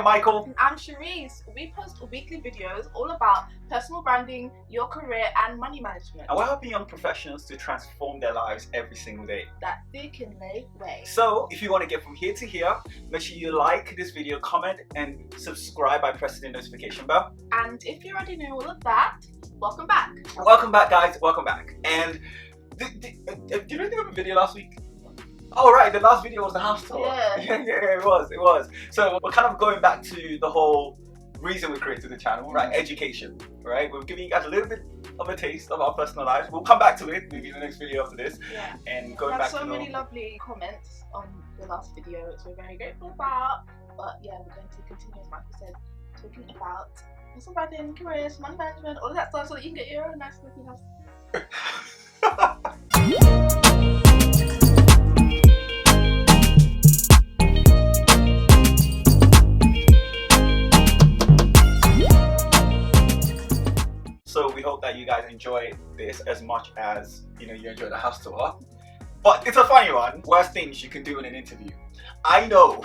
am Michael. And I'm Cherise. We post weekly videos all about personal branding, your career, and money management. And we're helping young professionals to transform their lives every single day. That they can lay way. So if you want to get from here to here, make sure you like this video, comment, and subscribe by pressing the notification bell. And if you already know all of that, welcome back. Welcome back, guys. Welcome back. And did you think of a video last week? Oh right, the last video was the house tour. Yeah. Yeah, it was. So we're kind of going back to the whole reason we created the channel, right? Education, right? We're giving you guys a little bit of a taste of our personal lives. We'll come back to it maybe in the next video after this. Yeah. And going We back had so to many lovely comments on the last video, which we're very grateful about. But yeah, we're going to continue, as Michael said, talking about personal branding, careers, money management, all of that stuff, so that you can get your own nice little house. So we hope that you guys enjoy this as much as you enjoy the house tour. But it's a funny one. Worst things you can do in an interview. I know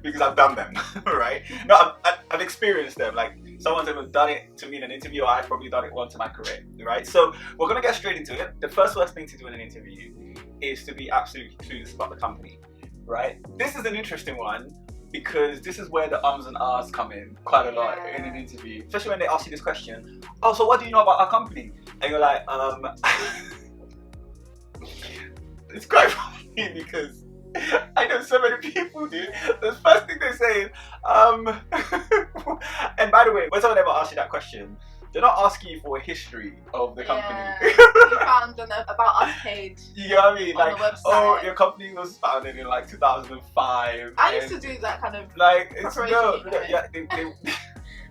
because I've done them, right? No, I've experienced them. Like someone's ever done it to me in an interview, or I've probably done it once in my career, right? So we're gonna get straight into it. The first worst thing to do in an interview is to be absolutely clueless about the company, right? This is an interesting one because this is where the ums and ahs come in quite a lot in an interview, especially when they ask you this question. Oh, so what do you know about our company? And you're like, it's quite funny because I know so many people, dude. The first thing they say is, and by the way, when someone ever asks you that question, they're not asking you for a history of the company. You found an About Us page. You know what I mean? On Like, the website. oh, your company was founded in like 2005. I used to do that kind of like, it's preparation, no, right? yeah,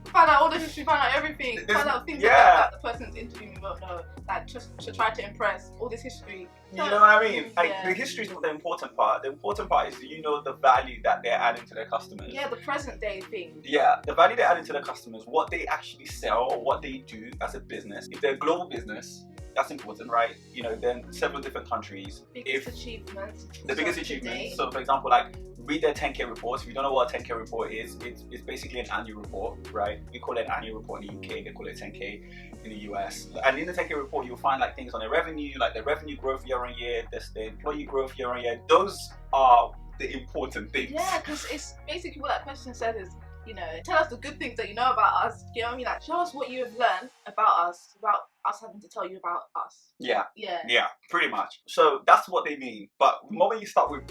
find out all the history, find out everything, find out things that the person's interviewing won't know, like just to try to impress, all this history. You know what I mean? Like, Yeah. the history is not the important part. The important part is the value that they're adding to their customers. Yeah, the present day thing. Yeah, the value they're adding to their customers, what they actually sell, or what they do as a business. If they're a global business, that's important, right? They're in several different countries. Biggest achievements. The biggest achievements. So, for example, like read their 10K reports. If you don't know what a 10K report is, it's basically an annual report, right? We call it an annual report in the UK. They call it 10K in the US. And in the 10K report, you'll find like things on their revenue, like their revenue growth year on year, the employee growth year on year. Those are the important things. Yeah, because it's basically what that question said is, tell us the good things that you know about us. You know what I mean? Like, show us what you have learned about us without us having to tell you about us. Yeah, pretty much. So that's what they mean. But the moment you start with,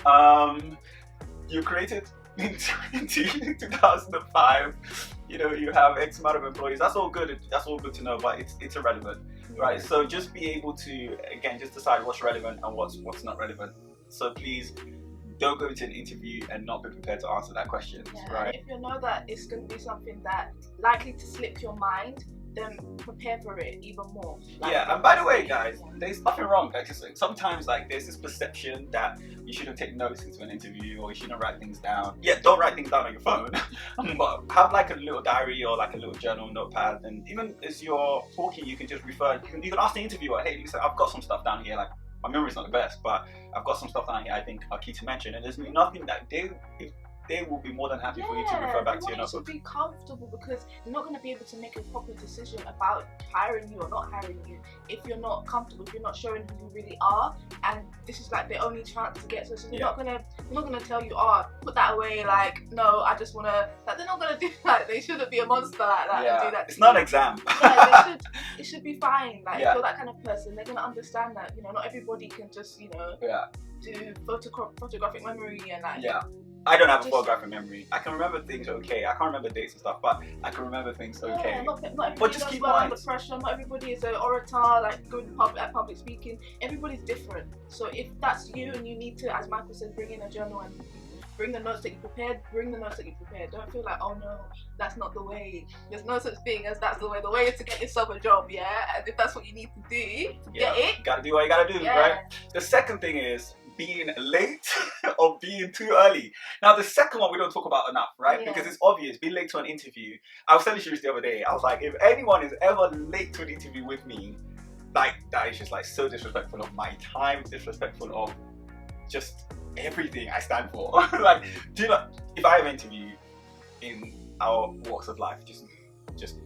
you created in 2005, you have X amount of employees. That's all good. That's all good to know, but it's irrelevant, right? So just be able to, again, just decide what's relevant and what's not relevant. So please don't go into an interview and not be prepared to answer that question, right? If you know that it's going to be something that's likely to slip your mind, then prepare for it even more. And by the way, guys, there's nothing wrong. Like, sometimes there's this perception that you shouldn't take notes into an interview, or you shouldn't write things down. Yeah, don't write things down on your phone, but have like a little diary or like a little journal notepad, and even as you're talking, you can just refer. You can ask the interviewer, hey, listen, I've got some stuff down here. Like, my memory's not the best, but I've got some stuff down here I think are key to mention, and there's nothing that they will be more than happy for you to refer back to your notebook. You should be comfortable, because you're not going to be able to make a proper decision about hiring you or not hiring you if you're not comfortable, if you're not showing who you really are, and this is like the only chance to get. So they're not gonna tell you, oh, put that away. Like, no, I just wanna. Like, they're not gonna do that. They shouldn't be a monster like that and do that. It's not an exam. Yeah, it should be fine. Like, if you're that kind of person, they're gonna understand that not everybody can just do photographic memory and like. I don't have a photographic memory. I can remember things okay. I can't remember dates and stuff, but I can remember things okay. Not everybody just keep well under pressure. Not everybody is an orator, like good at public speaking. Everybody's different. So if that's you and you need to, as Michael said, bring in a journal and bring the notes that you prepared. Bring the notes that you prepared. Don't feel like, oh no, that's not the way. There's no such thing as that's the way. The way is to get yourself a job, and if that's what you need to do, get it. You gotta do what you gotta do, right? The second thing is being late or being too early. Now the second one we don't talk about enough, right? Because it's obvious. Being late to an interview. I was telling you the other day, I was like, if anyone is ever late to an interview with me, like, that is just like so disrespectful of my time, disrespectful of just everything I stand for. Like, if I have an interview in our walks of life. Just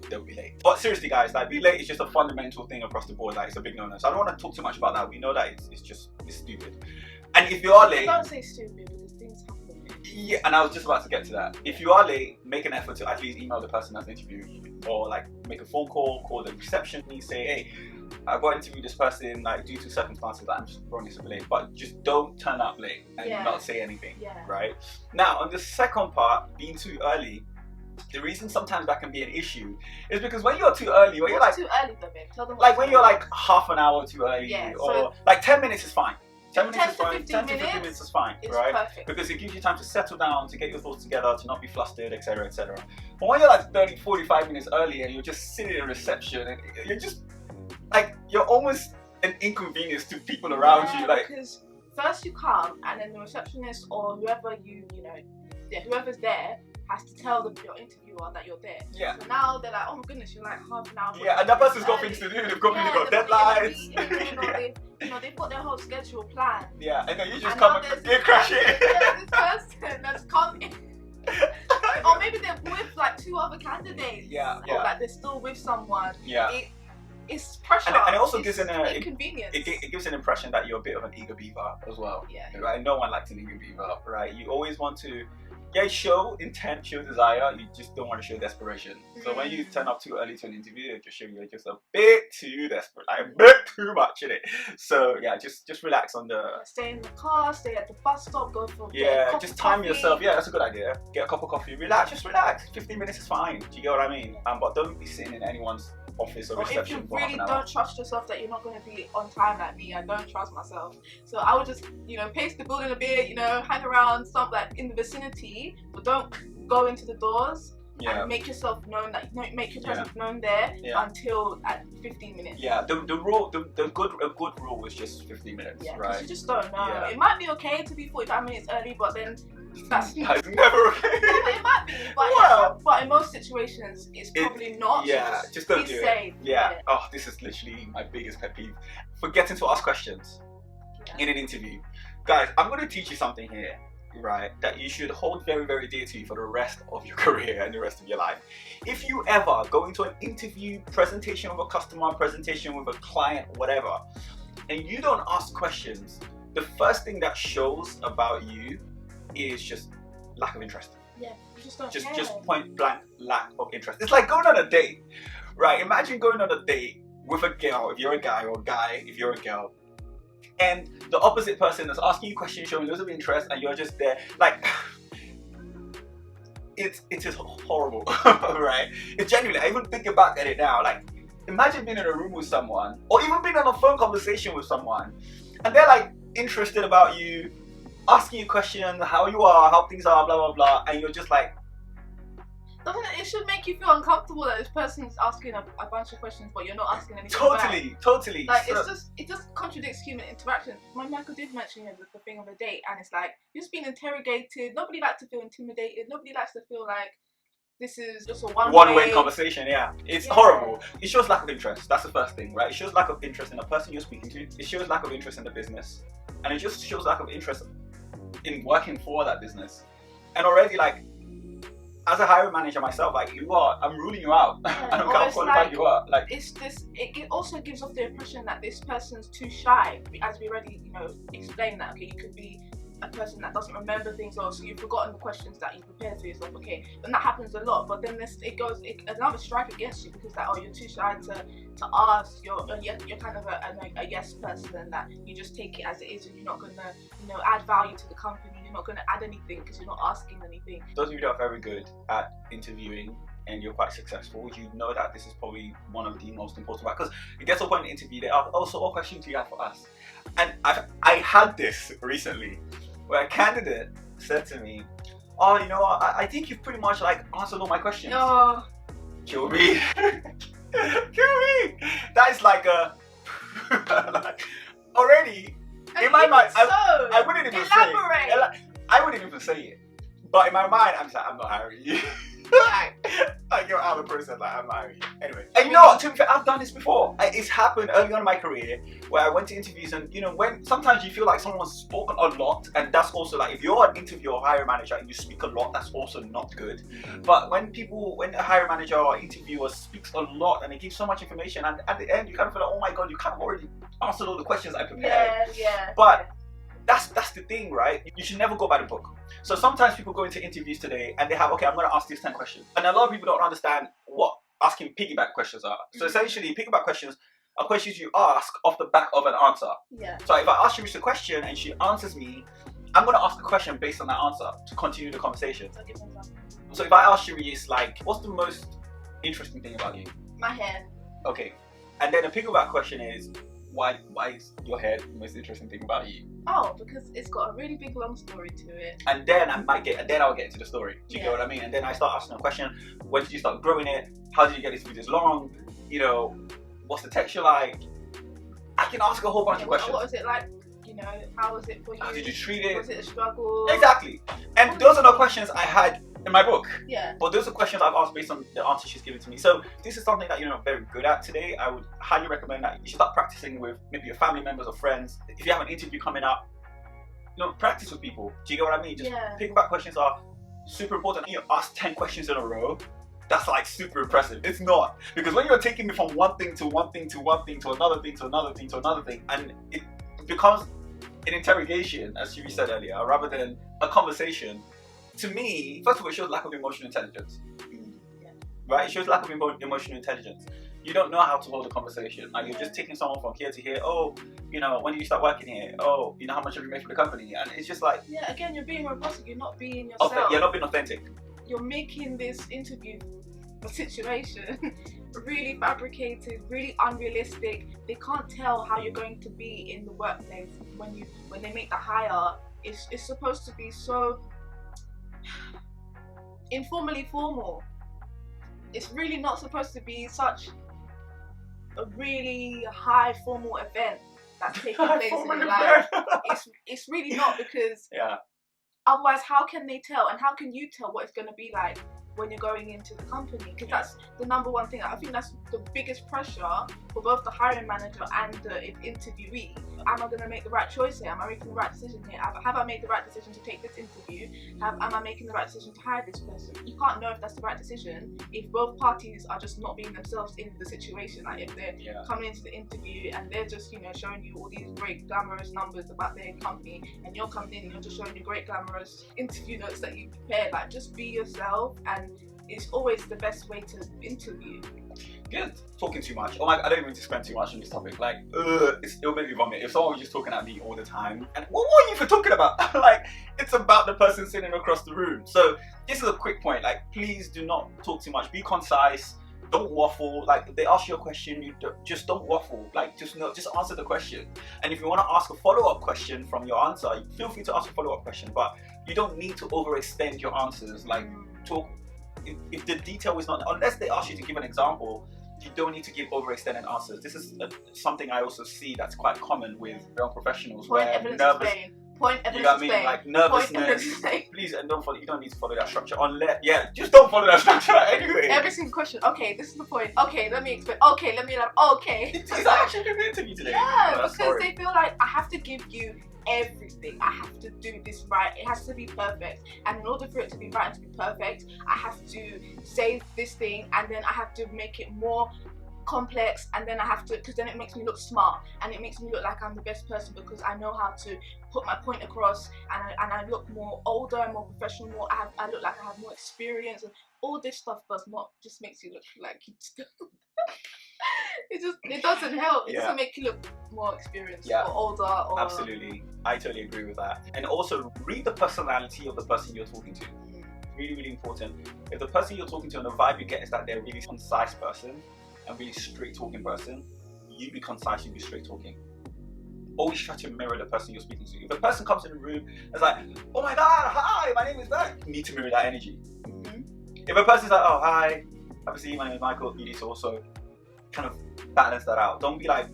don't be late. But seriously, guys, like, be late is just a fundamental thing across the board. Like, it's a big no-no. So I don't want to talk too much about that. We know that it's stupid. And if you are late, don't say stupid because things happen. Yeah, and I was just about to get to that. If you are late, make an effort to at least email the person that's interviewing you, or like make a phone call the reception, and say, hey, I got to interview this person, like, due to circumstances that I'm just running so late. But just don't turn up late and not say anything, right? Now, on the second part, being too early, the reason sometimes that can be an issue is because when you're too early, when you're like too early though, babe? Tell them like when you're like half an hour too early, or so like 10 minutes is fine. 10 10 is fine. 10 to 15 minutes is fine, right? Perfect. Because it gives you time to settle down, to get your thoughts together, to not be flustered, etc., etc. But when you're like 30, 45 minutes early and you're just sitting in reception and you're just like, you're almost an inconvenience to people around you. Like, because first you come and then the receptionist or whoever whoever's there has to tell your interviewer that you're there. Yeah. So now they're like, oh my goodness, you're like half an hour. Yeah, and that person's got things to do. They've got deadlines. They've got their whole schedule planned. Yeah, and then you just come and get crashing. Yeah, this person that's coming. Or maybe they're with like 2 other candidates. Yeah. Or like they're still with someone. Yeah. It's pressure. And it also gives an inconvenience. It gives an impression that you're a bit of an eager beaver as well. Yeah. Right? No one likes an eager beaver, right? You always want to show intent, show desire. You just don't want to show desperation. So when you turn up too early to an interview, it just shows you're just a bit too desperate, like a bit too much in it. So yeah, just relax on the. Stay in the car, stay at the bus stop, go for just time yourself. Yeah, that's a good idea. Get a cup of coffee, relax. 15 minutes is fine. Do you get what I mean? But don't be sitting in anyone's office or reception for half an hour. If you really don't trust yourself that you're not going to be on time like me, I don't trust myself. So I would just, pace the building a bit, hang around, stuff like in the vicinity, but don't go into the doors and make yourself known make your presence known there until at 15 minutes. Yeah, a good rule is just 15 minutes, right? You just don't know. Yeah. It might be okay to be 45 minutes early, but then that's never okay. No, but it might be, but in most situations, it's probably not. Yeah, just don't do safe. it. Yeah. Oh, this is literally my biggest pet peeve. Forgetting to ask questions in an interview. Guys, I'm going to teach you something here, right, that you should hold very, very dear to you for the rest of your career and the rest of your life. If you ever go into an interview, presentation with a customer, presentation with a client, whatever, and you don't ask questions, the first thing that shows about you is just lack of interest. Yeah, you just don't care. Just point blank lack of interest. It's like going on a date, right? Imagine going on a date with a girl, if you're a guy, or a guy, if you're a girl, and the opposite person is asking you questions, showing loads of interest, and you're just there, like, it is horrible, right? It's genuinely, I even thinking back at it now, like, imagine being in a room with someone, or even being on a phone conversation with someone, and they're like interested about you, asking you questions, how you are, how things are, blah blah blah, and you're just like, it should make you feel uncomfortable that this person's asking a bunch of questions, but you're not asking anything back. Totally. Like, it just contradicts human interaction. My Michael did mention the thing of a date, and it's like, you're just being interrogated. Nobody likes to feel intimidated. Nobody likes to feel like this is just a one-way conversation. Yeah, it's horrible. It shows lack of interest. That's the first thing, right? It shows lack of interest in the person you're speaking to. It shows lack of interest in the business, and it just shows lack of interest in working for that business. And already, like, as a hiring manager myself, like, I'm ruling you out. I don't care how qualified you are. Like, it also gives off the impression that this person's too shy. As we already, explained that, okay, you could be a person that doesn't remember things, or so you've forgotten the questions that you prepared for yourself, okay, and that happens a lot. But then another strike against you, because like, oh, you're too shy to ask, you're kind of a yes person, and that you just take it as it is, and you're not gonna add value to the company, you're not gonna add anything because you're not asking anything. Those of you that are very good at interviewing and you're quite successful, you know that this is probably one of the most important parts, because it gets to a point in the interview, they ask, oh, so what questions do you have for us? And I had this recently where a candidate said to me, oh, I think you've pretty much like answered all my questions. Oh. Kill me. Kill me. That is like a already in my mind, I wouldn't even say it. I wouldn't even say it. But in my mind, I'm just like, I'm not hiring you. Like you're out of the process, like I'm married. Anyway, and you know what? To be fair, I've done this before. It's happened early on in my career where I went to interviews, and you know, when sometimes you feel like someone's spoken a lot, and that's also like if you're an interviewer or hiring manager and you speak a lot, that's also not good. But when a hiring manager or interviewer speaks a lot and they give so much information, and at the end you kind of feel like, oh my god, you kind of already answered all the questions I prepared. Yeah. But that's the thing, right? You should never go by the book. So sometimes people go into interviews today and they have, okay, I'm going to ask these 10 questions. And a lot of people don't understand what asking piggyback questions are. So essentially, piggyback questions are questions you ask off the back of an answer. Yeah. So if I ask Sharice a question and she answers me, I'm going to ask a question based on that answer to continue the conversation. So if I ask Sharice, like, what's the most interesting thing about you? My hair. Okay. And then a piggyback question is, why is your hair the most interesting thing about you? Oh, because it's got a really big long story to it. And then I'll get into the story. Do you get what I mean? And then I start asking a question: when did you start growing it? How did you get it to be this long? You know, what's the texture like? I can ask a whole bunch of questions. What was it like? You know, how was it for you? How did you treat it? Was it a struggle? Exactly. And those are the questions I had in my book. Yeah. But those are questions I've asked based on the answers she's given to me. So this is something that you're not very good at today. I would highly recommend that you should start practicing with maybe your family members or friends. If you have an interview coming up, you know, practice with people. Do you get what I mean? Just piggyback questions are super important. You ask 10 questions in a row. That's like super impressive. It's not. Because when you're taking me from one thing to one thing to one thing to another thing to another thing to another thing, and it becomes an interrogation, as Shiri said earlier, rather than a conversation, to me, first of all, it shows lack of emotional intelligence. Right? It shows lack of emotional intelligence. You don't know how to hold a conversation. Like you're just taking someone from here to here. Oh, you know, when did you start working here? Oh, you know, how much have you made for the company? And it's just like... Yeah, again, you're being robotic. You're not being yourself. You're not being authentic. You're making this interview situation really fabricated, really unrealistic. They can't tell how you're going to be in the workplace when they make the hire. It's supposed to be so informally formal. It's really not supposed to be such a really high formal event that's taking place in your life. It's really not, because otherwise how can they tell, and how can you tell what it's going to be like when you're going into the company? Because that's the number one thing. I think that's the biggest pressure for both the hiring manager and the interviewee. Am I going to make the right choice here? Am I making the right decision here? Have I made the right decision to take this interview? Am I making the right decision to hire this person? You can't know if that's the right decision if both parties are just not being themselves in the situation. Like if they're coming into the interview and they're just, you know, showing you all these great glamorous numbers about their company, and you're coming in and you're just showing you great glamorous interview notes that you prepared. Like, just be yourself, and it's always the best way to interview. Good. Talking too much. Oh my, I don't even need to spend too much on this topic. Like, it'll make me vomit. If someone was just talking at me all the time, and what are you for talking about? Like, it's about the person sitting across the room. So this is a quick point. Like, please do not talk too much. Be concise. Don't waffle. Like, if they ask you a question, just don't waffle. Like, just answer the question. And if you want to ask a follow-up question from your answer, feel free to ask a follow-up question. But you don't need to overextend your answers. Like, talk. If the detail is not, unless they ask you to give an example, you don't need to give overextended answers. This is something I also see that's quite common with young professionals. Point evidence explain. Point evidence explain. You know what I mean? Like nervousness. Please, and don't follow. You don't need to follow that structure. Just don't follow that structure anyway. Every single question. Okay, this is the point. Okay, let me explain. Okay, let me okay. It's actually a good interview today. Yeah, because they feel like I have to give you everything. I have to do this right. It has to be perfect, and in order for it to be right and to be perfect, I have to say this thing, and then I have to make it more complex, and then I have to, because then it makes me look smart, and it makes me look like I'm the best person because I know how to put my point across, and I look more older and more professional. I look like I have more experience, and all this stuff just makes you look like you still it doesn't help. It doesn't make you look more experienced or older. Or... Absolutely, I totally agree with that. And also read the personality of the person you're talking to. Really, really important. If the person you're talking to and the vibe you get is that they're a really concise person and really straight talking person, you be concise, you be straight talking. Always try to mirror the person you're speaking to. If a person comes in the room and is like, oh my god, hi, my name is Beck, you need to mirror that energy. If a person's like, oh hi, have a seat, my name is Michael, you need to also kind of balance that out. Don't be like,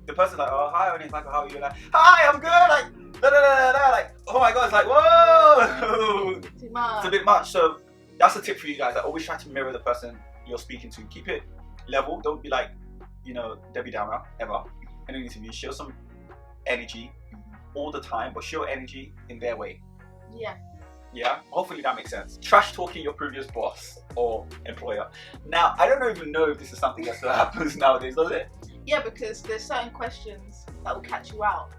the person's like, oh hi, my name is Michael, how are you? Like, hi, I'm good, like, like, oh my god, it's like, whoa, too much. It's a bit much. So that's a tip for you guys. Like, always try to mirror the person you're speaking to. Keep it level. Don't be like, Debbie Downer ever in an interview. Show some energy all the time, but show energy in their way. Yeah, hopefully that makes sense. Trash talking your previous boss or employer. Now, I don't even know if this is something that still happens nowadays, does it? Yeah, because there's certain questions that will catch you out.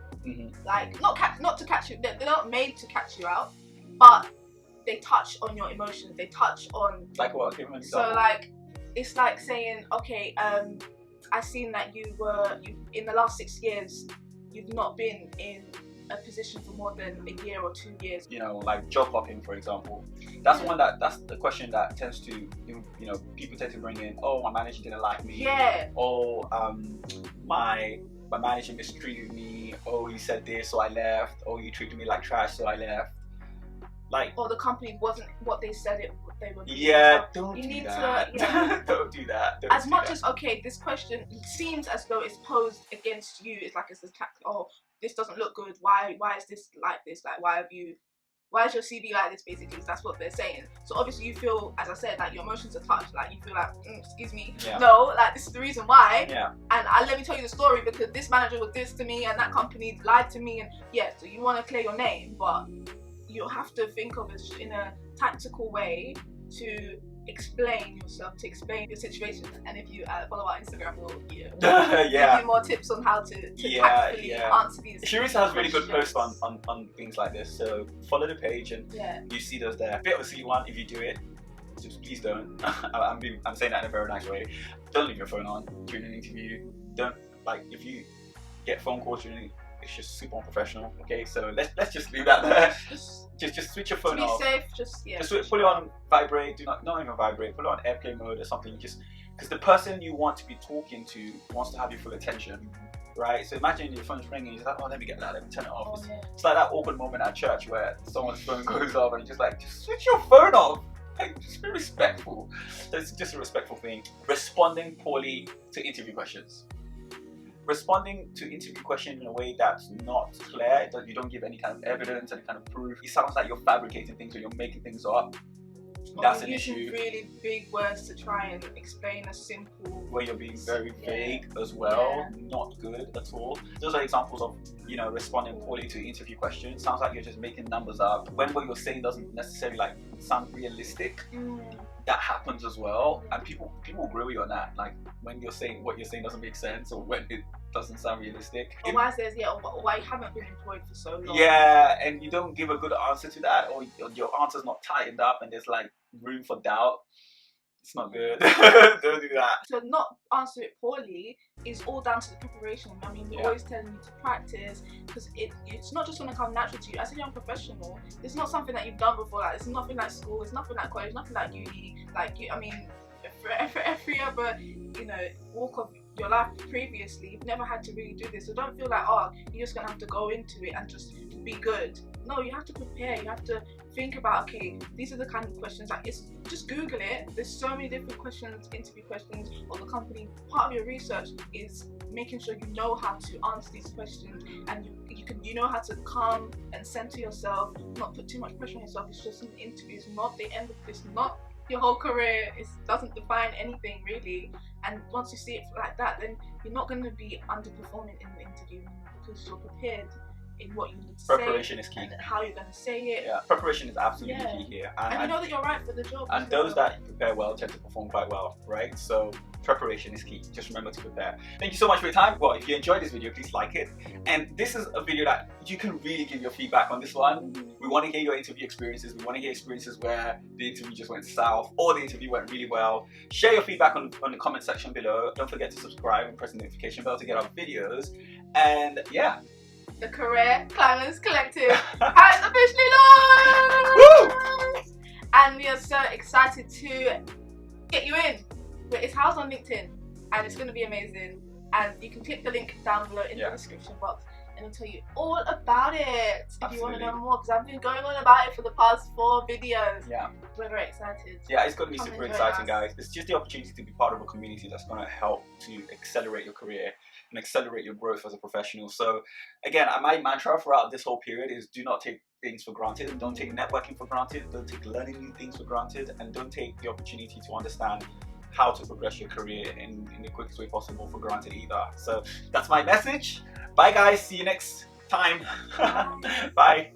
Like, not to catch you, they're not made to catch you out, but they touch on your emotions. They touch on... Like what? Give me an example. So, like, it's like saying, okay, I've seen that you in the last 6 years, you've not been in a position for more than a year or 2 years. Like job hopping, for example. That's the one that's the question that tends to, people tend to bring in. Oh, my manager didn't like me. Yeah. Oh, my manager mistreated me. Oh, he said this, so I left. Oh, you treated me like trash, so I left. Like, or the company wasn't what they said they were. Yeah, don't do need that. to. Don't do that. As much as, okay, this question seems as though it's posed against you. It's like it's attack. Oh, this doesn't look good. Why is this like this? Like, why is your CV like this? Basically, that's what they're saying. So obviously you feel, as I said, like your emotions are touched. Like you feel like, excuse me, no, like this is the reason why. Yeah. And let me tell you the story, because this manager was this to me and that company lied to me, and so you want to clear your name, but you have to think of it in a tactical way to explain yourself, to explain your situation. And if you follow our Instagram, we'll give you more tips on how to tactfully answer these. Sharissa has really good posts on things like this, so follow the page and you see those there. A bit of a silly one if you do it. Just please don't. I'm saying that in a very nice way. Don't leave your phone on during an interview. Don't, like, if you get phone calls during, it's just super unprofessional. Okay, so let's just leave that there. Just switch your phone off. To be safe, just put it on vibrate. Not even vibrate. Put it on airplane mode or something. Just because the person you want to be talking to wants to have your full attention, right? So imagine your phone's ringing. You're like, oh, let me get that. Let me turn it off. It's like that awkward moment at church where someone's phone goes off and you're just like, just switch your phone off. Like, just be respectful. It's just a respectful thing. Responding poorly to interview questions. Responding to interview questions in a way that's not clear, that you don't give any kind of evidence, any kind of proof. It sounds like you're fabricating things or you're making things up. That's an issue. Using really big words to try and explain a simple... Where you're being very vague as well. Not good at all. Those are examples of, responding poorly to interview questions. Sounds like you're just making numbers up. When what you're saying doesn't necessarily sound realistic. That happens as well, and people agree with you on that. Like when what you're saying doesn't make sense, or when it doesn't sound realistic. Or why you haven't been employed for so long. Yeah, and you don't give a good answer to that, or your answer's not tightened up, and there's like room for doubt. It's not good. Don't do that. To not answer it poorly is all down to the preparation. I mean, we're always telling you to practice, because it's not just going to come natural to you. As a young professional, it's not something that you've done before. Like, it's nothing like school, it's nothing like college, nothing like uni. Like, for every other, walk of your life previously, you've never had to really do this. So don't feel like, oh, you're just going to have to go into it and just be good. No, you have to prepare. You have to think about, okay, these are the kind of questions. Like, just Google it. There's so many different questions, interview questions, or the company. Part of your research is making sure you know how to answer these questions, and you know how to calm and center yourself, not put too much pressure on yourself. It's just an interview. It's not the end of this. Not your whole career. It doesn't define anything really. And once you see it like that, then you're not going to be underperforming in the interview, because you're prepared in what you need to Preparation is key. And how you're going to say it. Yeah, preparation is absolutely key here. And you know that you're right for the job. And those that prepare well tend to perform quite well, right? So preparation is key. Just remember to prepare. Thank you so much for your time. Well, if you enjoyed this video, please like it. And this is a video that you can really give your feedback on this one. We want to hear your interview experiences. We want to hear experiences where the interview just went south or the interview went really well. Share your feedback on the comment section below. Don't forget to subscribe and press the notification bell to get our videos. And yeah. The Career Climbers Collective has officially launched! And we are so excited to get you in. It's housed on LinkedIn, and it's going to be amazing. And you can click the link down below in the description box, and it'll tell you all about it if you want to know more, because I've been going on about it for the past 4 videos. Yeah. We're very excited. Yeah, it's going to be super exciting, guys. It's just the opportunity to be part of a community that's going to help to accelerate your career and accelerate your growth as a professional. So again, my mantra throughout this whole period is do not take things for granted, and don't take networking for granted, don't take learning new things for granted, and don't take the opportunity to understand how to progress your career in the quickest way possible for granted either. So that's my message. Bye guys, see you next time. Bye.